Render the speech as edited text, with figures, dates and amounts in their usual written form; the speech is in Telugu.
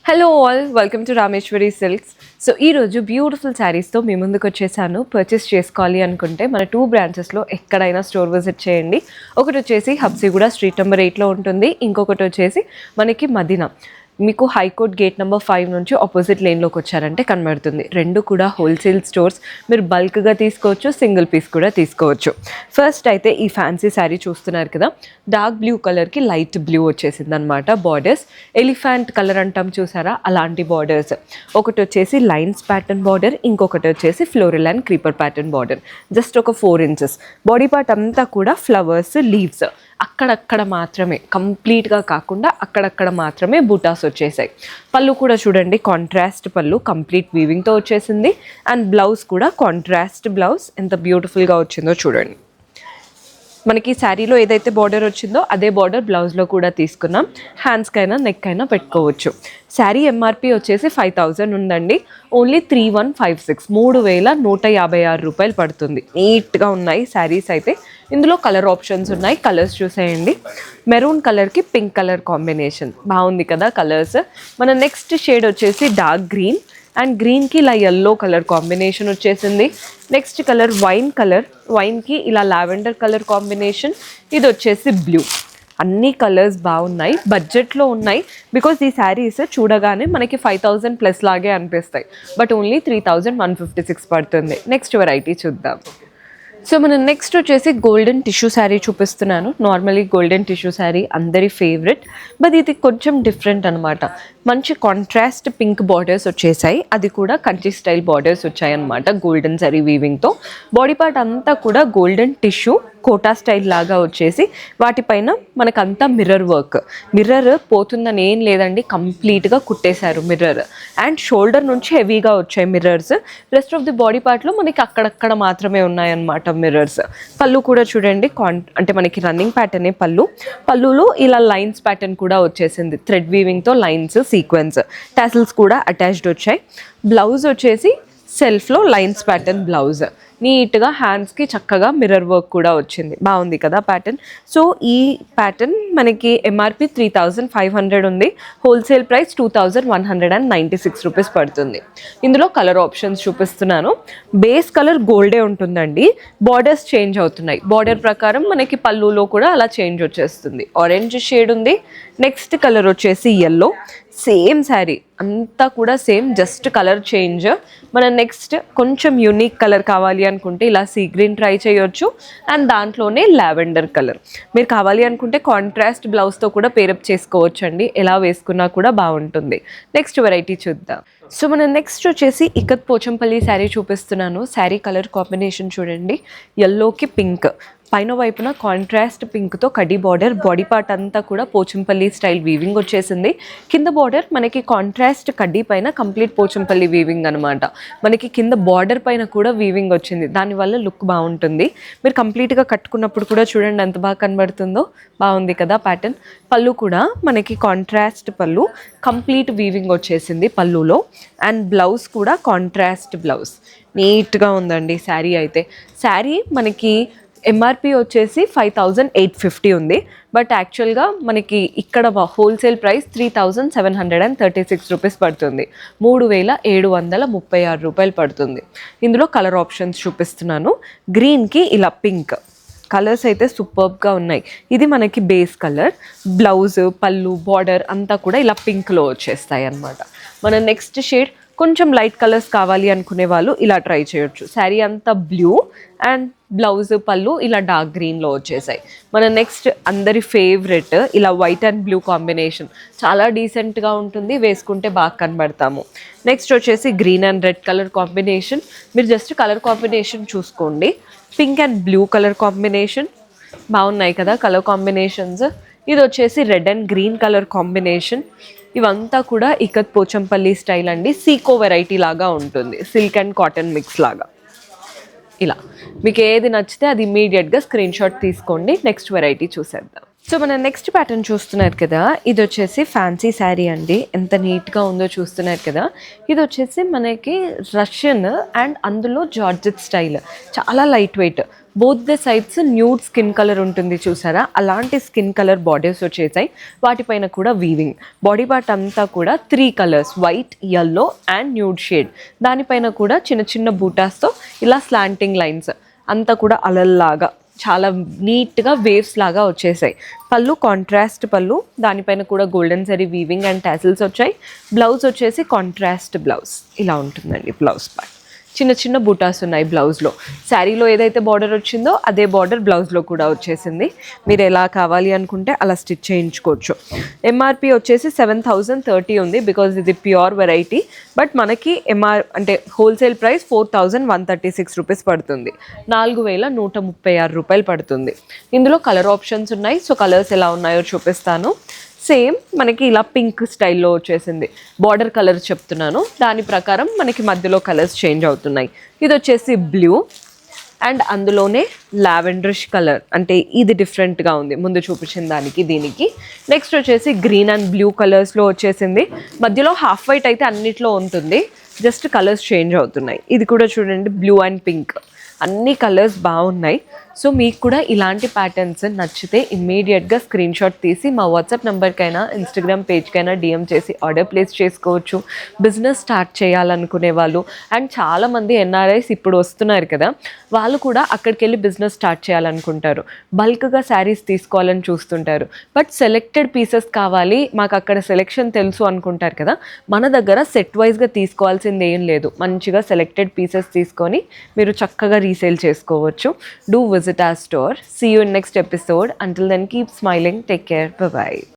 Hello all, welcome to Rameshwari silks. So ఈరోజు బ్యూటిఫుల్ శారీస్తో మీ ముందుకు వచ్చేసాను. పర్చేస్ చేసుకోవాలి అనుకుంటే మన 2 బ్రాంచెస్లో ఎక్కడైనా స్టోర్ విజిట్ చేయండి. ఒకటి వచ్చేసి హబ్సిగూడ స్ట్రీట్ నెంబర్ 8లో ఉంటుంది, ఇంకొకటి వచ్చేసి మనకి మదీనా మీకు హైకోర్ట్ గేట్ నెంబర్ 5 నుంచి ఆపోజిట్ లేన్లోకి వచ్చారంటే కనబడుతుంది. రెండు కూడా హోల్సేల్ స్టోర్స్, మీరు బల్క్గా తీసుకోవచ్చు, సింగిల్ పీస్ కూడా తీసుకోవచ్చు. ఫస్ట్ అయితే ఈ ఫ్యాన్సీ శారీ చూస్తున్నారు కదా, డార్క్ బ్లూ కలర్కి లైట్ బ్లూ వచ్చేసింది అనమాట. బార్డర్స్ ఎలిఫెంట్ కలర్ అంటాం చూసారా, అలాంటి బార్డర్స్. ఒకటి వచ్చేసి లైన్స్ ప్యాటర్న్ బార్డర్, ఇంకొకటి వచ్చేసి floral and creeper pattern border. Just ఒక 4 ఇంచెస్. బాడీ పార్ట్ అంతా కూడా ఫ్లవర్స్, లీవ్స్, అక్కడక్కడ మాత్రమే, కంప్లీట్గా కాకుండా అక్కడక్కడ మాత్రమే బూటాస్ వచ్చేసాయి. పళ్ళు కూడా చూడండి, కాంట్రాస్ట్ పళ్ళు, కంప్లీట్ వీవింగ్తో వచ్చేసింది. అండ్ బ్లౌజ్ కూడా కాంట్రాస్ట్ బ్లౌజ్, ఎంత బ్యూటిఫుల్గా వచ్చిందో చూడండి. మనకి శారీలో ఏదైతే బార్డర్ వచ్చిందో అదే బార్డర్ బ్లౌజ్లో కూడా తీసుకున్నాం. హ్యాండ్స్కైనా నెక్ అయినా పెట్టుకోవచ్చు. శారీ ఎంఆర్పి వచ్చేసి 5000 ఉందండి. ఓన్లీ 3156, 3156 రూపాయలు పడుతుంది. నీట్గా ఉన్నాయి శారీస్ అయితే. ఇందులో కలర్ ఆప్షన్స్ ఉన్నాయి, కలర్స్ చూసేయండి. మెరూన్ కలర్కి పింక్ కలర్ కాంబినేషన్ బాగుంది కదా కలర్స్. మన నెక్స్ట్ షేడ్ వచ్చేసి డార్క్ గ్రీన్ అండ్ గ్రీన్కి ఇలా ఎల్లో కలర్ కాంబినేషన్ వచ్చేసింది. నెక్స్ట్ కలర్ వైన్ కలర్, వైన్కి ఇలా లావెండర్ కలర్ కాంబినేషన్. ఇది వచ్చేసి బ్లూ. అన్ని కలర్స్ బాగున్నాయి, బడ్జెట్లో ఉన్నాయి. బికాజ్ ఈ శారీస్ చూడగానే మనకి 5000 ప్లస్ లాగే అనిపిస్తాయి, బట్ ఓన్లీ 3156 పడుతుంది. నెక్స్ట్ వెరైటీ చూద్దాం. సో మనం నెక్స్ట్ వచ్చేసి గోల్డెన్ టిష్యూ శారీ చూపిస్తున్నాను. నార్మలీ గోల్డెన్ టిష్యూ శారీ అందరి ఫేవరెట్, బట్ ఇది కొంచెం డిఫరెంట్ అనమాట. మంచి కాంట్రాస్ట్ పింక్ బార్డర్స్ వచ్చేసాయి, అది కూడా కంచి స్టైల్ బార్డర్స్ వచ్చాయన్నమాట గోల్డెన్ జరీ వీవింగ్తో. బాడీ పార్ట్ అంతా కూడా గోల్డెన్ టిష్యూ కోటా స్టైల్ లాగా వచ్చేసి వాటిపైన మనకంతా మిర్రర్ వర్క్. మిర్రర్ పోతుందని ఏం లేదండి, కంప్లీట్గా కుట్టేశారు మిర్రర్. అండ్ షోల్డర్ నుంచి హెవీగా వచ్చాయి mirrors. Rest of the body పార్ట్లో మనకి అక్కడక్కడ మాత్రమే ఉన్నాయన్నమాట మిర్రర్స్. పళ్ళు కూడా చూడండి, అంటే మనకి రన్నింగ్ ప్యాటర్నే పళ్ళు. పళ్ళులో ఇలా లైన్స్ ప్యాటర్న్ కూడా వచ్చేసింది, థ్రెడ్ వీవింగ్తో లైన్స్, సీక్వెన్స్, టాసిల్స్ కూడా అటాచ్డ్ వచ్చాయి. బ్లౌజ్ వచ్చేసి సెల్ఫ్లో లైన్స్ ప్యాటర్న్ బ్లౌజ్. నీట్గా హ్యాండ్స్కి చక్కగా మిర్రర్ వర్క్ కూడా వచ్చింది. బాగుంది కదా ప్యాటర్న్. సో ఈ ప్యాటర్న్ మనకి ఎంఆర్పి 3500 ఉంది, హోల్సేల్ ప్రైస్ 2196 రూపీస్ పడుతుంది. ఇందులో కలర్ ఆప్షన్స్ చూపిస్తున్నాను. బేస్ కలర్ గోల్డే ఉంటుందండి, బార్డర్స్ చేంజ్ అవుతున్నాయి. బార్డర్ ప్రకారం మనకి పళ్ళులో కూడా అలా చేంజ్ వచ్చేస్తుంది. ఆరెంజ్ షేడ్ ఉంది. నెక్స్ట్ కలర్ వచ్చేసి ఎల్లో. సేమ్ శారీ అంతా కూడా సేమ్, జస్ట్ కలర్ చేంజ్. మన నెక్స్ట్ కొంచెం యూనిక్ కలర్ కావాలి అనుకుంటే ఇలా సీ గ్రీన్ ట్రై చేయొచ్చు. అండ్ దాంట్లోనే లావెండర్ కలర్. మీరు కావాలి అనుకుంటే కాంట్రాస్ట్ బ్లౌజ్తో కూడా పేరప్ చేసుకోవచ్చు అండి, ఎలా వేసుకున్నా కూడా బాగుంటుంది. నెక్స్ట్ వెరైటీ చూద్దాం. సో మన నెక్స్ట్ వచ్చేసి ఇక్కత్ పోచంపల్లి శారీ చూపిస్తున్నాను. శారీ కలర్ కాంబినేషన్ చూడండి, ఎల్లోకి పింక్, పైన వైపున కాంట్రాస్ట్ పింక్తో కడ్డీ బార్డర్. బాడీ పార్ట్ అంతా కూడా పోచంపల్లి స్టైల్ వీవింగ్ వచ్చేసింది. కింద బార్డర్ మనకి కాంట్రాస్ట్ కడ్డీ పైన కంప్లీట్ పోచంపల్లి వీవింగ్ అనమాట. మనకి కింద బార్డర్ పైన కూడా వీవింగ్ వచ్చింది, దానివల్ల లుక్ బాగుంటుంది. మీరు కంప్లీట్గా కట్టుకున్నప్పుడు కూడా చూడండి ఎంత బాగా కనబడుతుందో. బాగుంది కదా ప్యాటర్న్. పళ్ళు కూడా మనకి కాంట్రాస్ట్ పళ్ళు, కంప్లీట్ వీవింగ్ వచ్చేసింది పళ్ళులో. అండ్ బ్లౌజ్ కూడా కాంట్రాస్ట్ బ్లౌజ్. నీట్గా ఉందండి శారీ అయితే. శారీ మనకి ఎంఆర్పి వచ్చేసి 5850 ఉంది, బట్ యాక్చువల్గా మనకి ఇక్కడ హోల్సేల్ ప్రైస్ 3736 రూపీస్ పడుతుంది. 3736 రూపాయలు పడుతుంది. ఇందులో కలర్ ఆప్షన్స్ చూపిస్తున్నాను. గ్రీన్కి ఇలా పింక్ కలర్స్ అయితే సూపర్బ్గా ఉన్నాయి. ఇది మనకి బేస్ కలర్. బ్లౌజ్, పళ్ళు, బార్డర్ అంతా కూడా ఇలా పింక్లో వచ్చేస్తాయి అన్నమాట. మన నెక్స్ట్ షేడ్ కొంచెం లైట్ కలర్స్ కావాలి అనుకునే వాళ్ళు ఇలా ట్రై చేయొచ్చు. శారీ అంతా బ్లూ అండ్ బ్లౌజ్, పళ్ళు ఇలా డార్క్ గ్రీన్లో వచ్చేసాయి. మన నెక్స్ట్ అందరి ఫేవరెట్ ఇలా వైట్ అండ్ బ్లూ కాంబినేషన్, చాలా డీసెంట్గా ఉంటుంది, వేసుకుంటే బాగా కనబడతాము. నెక్స్ట్ వచ్చేసి green and red colour combination. మీరు జస్ట్ కలర్ కాంబినేషన్ చూసుకోండి. Pink and blue colour combination బాగున్నాయి కదా కలర్ కాంబినేషన్స్. ఇది వచ్చేసి red and green colour combination. ఇవంతా కూడా ఇక్కత్ పోచంపల్లి స్టైల్ అండి. సీకో వెరైటీ లాగా ఉంటుంది, సిల్క్ అండ్ కాటన్ మిక్స్ లాగా. ఇలా మీకు ఏది నచ్చితే అది ఇమీడియట్గా స్క్రీన్ షాట్ తీసుకోండి. నెక్స్ట్ వెరైటీ చూసేద్దాం. సో మన నెక్స్ట్ ప్యాటర్న్ చూస్తున్నారు కదా, ఇది వచ్చేసి ఫ్యాన్సీ శారీ అండి. ఎంత నీట్గా ఉందో చూస్తున్నారు కదా. ఇది వచ్చేసి మనకి రష్యన్ అండ్ అందులో జార్జెట్ స్టైల్, చాలా light weight. Both the sides nude skin colour ఉంటుంది చూసారా, అలాంటి స్కిన్ కలర్ బార్డర్స్ వచ్చేసాయి. వాటిపైన కూడా వీవింగ్. బాడీ పార్ట్ అంతా కూడా 3 colours, white, yellow and nude shade. దానిపైన కూడా చిన్న చిన్న బూటాస్తో ఇలా స్లాంటింగ్ లైన్స్ అంతా కూడా అలల్లాగా చాలా నీట్గా వేవ్స్ లాగా వచ్చేసాయి. పళ్ళు కాంట్రాస్ట్ పళ్ళు, దానిపైన కూడా golden zari weaving and tassels వచ్చాయి. బ్లౌజ్ వచ్చేసి కాంట్రాస్ట్ బ్లౌజ్ ఇలా ఉంటుందండి. బ్లౌజ్ పార్ట్ చిన్న చిన్న బూటాస్ ఉన్నాయి బ్లౌజ్లో. శారీలో ఏదైతే బార్డర్ వచ్చిందో అదే బార్డర్ బ్లౌజ్లో కూడా వచ్చేసింది. మీరు ఎలా కావాలి అనుకుంటే అలా స్టిచ్ చేయించుకోవచ్చు. ఎంఆర్పి వచ్చేసి 7030 ఉంది, బికాజ్ ఇది ప్యూర్ వెరైటీ. బట్ మనకి అంటే హోల్సేల్ ప్రైస్ 4136 రూపీస్ పడుతుంది. 4136 రూపాయలు పడుతుంది. ఇందులో కలర్ ఆప్షన్స్ ఉన్నాయి. సో కలర్స్ ఎలా ఉన్నాయో చూపిస్తాను. సేమ్ మనకి ఇలా పింక్ స్టైల్లో వచ్చేసింది. బార్డర్ కలర్ చెప్తున్నాను, దాని ప్రకారం మనకి మధ్యలో కలర్స్ చేంజ్ అవుతున్నాయి. ఇది వచ్చేసి బ్లూ అండ్ అందులోనే లావెండరిష్ కలర్, అంటే ఇది డిఫరెంట్గా ఉంది ముందు చూపించిన దానికి దీనికి. నెక్స్ట్ వచ్చేసి గ్రీన్ అండ్ బ్లూ కలర్స్లో వచ్చేసింది. మధ్యలో హాఫ్ వైట్ అయితే అన్నిట్లో ఉంటుంది, జస్ట్ కలర్స్ చేంజ్ అవుతున్నాయి. ఇది కూడా చూడండి, బ్లూ అండ్ పింక్, అన్ని కలర్స్ బాగున్నాయి. సో మీకు కూడా ఇలాంటి ప్యాటర్న్స్ నచ్చితే ఇమ్మీడియట్గా స్క్రీన్ షాట్ తీసి మా వాట్సాప్ నెంబర్కైనా ఇన్స్టాగ్రామ్ పేజ్కైనా డిఎం చేసి ఆర్డర్ ప్లేస్ చేసుకోవచ్చు. బిజినెస్ స్టార్ట్ చేయాలనుకునే వాళ్ళు అండ్ చాలామంది ఎన్ఆర్ఐస్ ఇప్పుడు వస్తున్నారు కదా, వాళ్ళు కూడా అక్కడికి వెళ్ళి బిజినెస్ స్టార్ట్ చేయాలనుకుంటారు. బల్క్గా శారీస్ తీసుకోవాలని చూస్తుంటారు. బట్ సెలెక్టెడ్ పీసెస్ కావాలి, మాకు అక్కడ సెలెక్షన్ తెలుసు అనుకుంటారు కదా. మన దగ్గర సెట్ వైజ్గా తీసుకోవాల్సింది ఏం లేదు. మంచిగా సెలెక్టెడ్ పీసెస్ తీసుకొని మీరు చక్కగా రీసేల్ చేసుకోవచ్చు. Do visit our store. See you in next episode. Until then, keep smiling. Take care. Bye-bye.